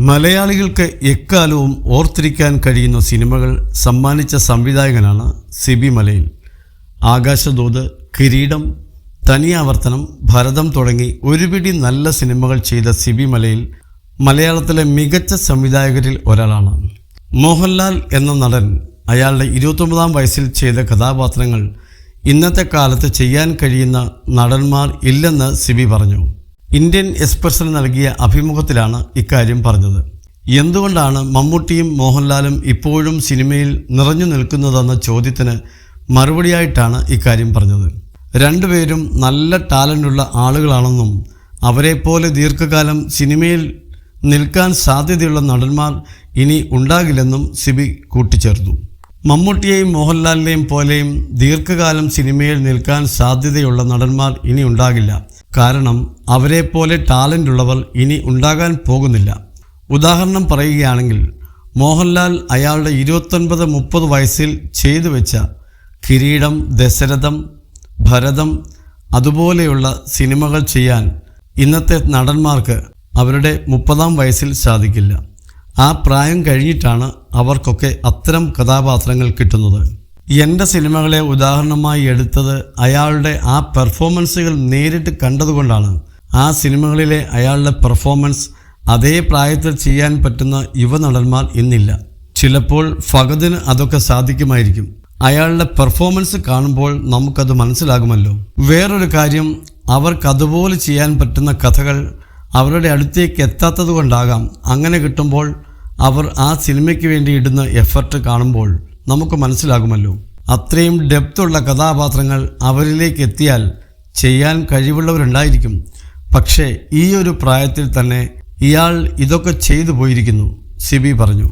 മലയാളികൾക്ക് എക്കാലവും ഓർത്തിരിക്കാൻ കഴിയുന്ന സിനിമകൾ സമ്മാനിച്ച സംവിധായകനാണ് സിബി മലയിൽ. ആകാശദൂത്, കിരീടം, തനിയാവർത്തനം, ഭരതം തുടങ്ങി ഒരുപിടി നല്ല സിനിമകൾ ചെയ്ത സിബി മലയിൽ മലയാളത്തിലെ മികച്ച സംവിധായകരിൽ ഒരാളാണ്. മോഹൻലാൽ എന്ന നടൻ അയാളുടെ 29-ാം വയസ്സിൽ ചെയ്ത കഥാപാത്രങ്ങൾ ഇന്നത്തെ കാലത്ത് ചെയ്യാൻ കഴിയുന്ന നടന്മാർ ഇല്ലെന്ന് സിബി പറഞ്ഞു. ഇന്ത്യൻ എക്സ്പ്രസിന് നൽകിയ അഭിമുഖത്തിലാണ് ഇക്കാര്യം പറഞ്ഞത്. എന്തുകൊണ്ടാണ് മമ്മൂട്ടിയും മോഹൻലാലും ഇപ്പോഴും സിനിമയിൽ നിറഞ്ഞു നിൽക്കുന്നതെന്ന ചോദ്യത്തിന് മറുപടിയായിട്ടാണ് ഇക്കാര്യം പറഞ്ഞത്. രണ്ടുപേരും നല്ല ടാലൻ്റുള്ള ആളുകളാണെന്നും അവരെപ്പോലെ ദീർഘകാലം സിനിമയിൽ നിൽക്കാൻ സാധ്യതയുള്ള നടന്മാർ ഇനി ഉണ്ടാകില്ലെന്നും സിബി കൂട്ടിച്ചേർത്തു. മമ്മൂട്ടിയെയും മോഹൻലാലിനെയും പോലെയും ദീർഘകാലം സിനിമയിൽ നിൽക്കാൻ സാധ്യതയുള്ള നടന്മാർ ഇനി ഉണ്ടാകില്ല. കാരണം അവരെപ്പോലെ ടാലൻ്റുള്ളവർ ഇനി ഉണ്ടാകാൻ പോകുന്നില്ല. ഉദാഹരണം പറയുകയാണെങ്കിൽ മോഹൻലാൽ അയാളുടെ 29-30 വയസ്സിൽ ചെയ്തു വെച്ച കിരീടം, ദശരഥം, ഭരതം അതുപോലെയുള്ള സിനിമകൾ ചെയ്യാൻ ഇന്നത്തെ നടന്മാർക്ക് അവരുടെ 30-ാം വയസ്സിൽ സാധിക്കില്ല. ആ പ്രായം കഴിഞ്ഞിട്ടാണ് അവർക്കൊക്കെ അത്തരം കഥാപാത്രങ്ങൾ കിട്ടുന്നത്. എൻ്റെ സിനിമകളെ ഉദാഹരണമായി എടുത്തത് അയാളുടെ ആ പെർഫോമൻസുകൾ നേരിട്ട് കണ്ടതുകൊണ്ടാണ്. ആ സിനിമകളിലെ അയാളുടെ പെർഫോമൻസ് അതേ പ്രായത്തിൽ ചെയ്യാൻ പറ്റുന്ന യുവനടന്മാർ ഇന്നില്ല. ചിലപ്പോൾ ഫഹദിന് അതൊക്കെ സാധിക്കുമായിരിക്കും. അയാളുടെ പെർഫോമൻസ് കാണുമ്പോൾ നമുക്കത് മനസ്സിലാകുമല്ലോ. വേറൊരു കാര്യം, അവർക്കതുപോലെ ചെയ്യാൻ പറ്റുന്ന കഥകൾ അവരുടെ അടുത്തേക്ക് എത്താത്തത് കൊണ്ടാകാം. അങ്ങനെ കിട്ടുമ്പോൾ അവർ ആ സിനിമയ്ക്ക് വേണ്ടി ഇടുന്ന എഫർട്ട് കാണുമ്പോൾ നമുക്ക് മനസ്സിലാകുമല്ലോ. അത്രയും ഡെപ്തുള്ള കഥാപാത്രങ്ങൾ അവരിലേക്ക് എത്തിയാൽ ചെയ്യാൻ കഴിവുള്ളവരുണ്ടായിരിക്കും. പക്ഷേ ഈ ഒരു പ്രായത്തിൽ തന്നെ ഇയാൾ ഇതൊക്കെ ചെയ്തു പോയിരിക്കുന്നു, സിബി പറഞ്ഞു.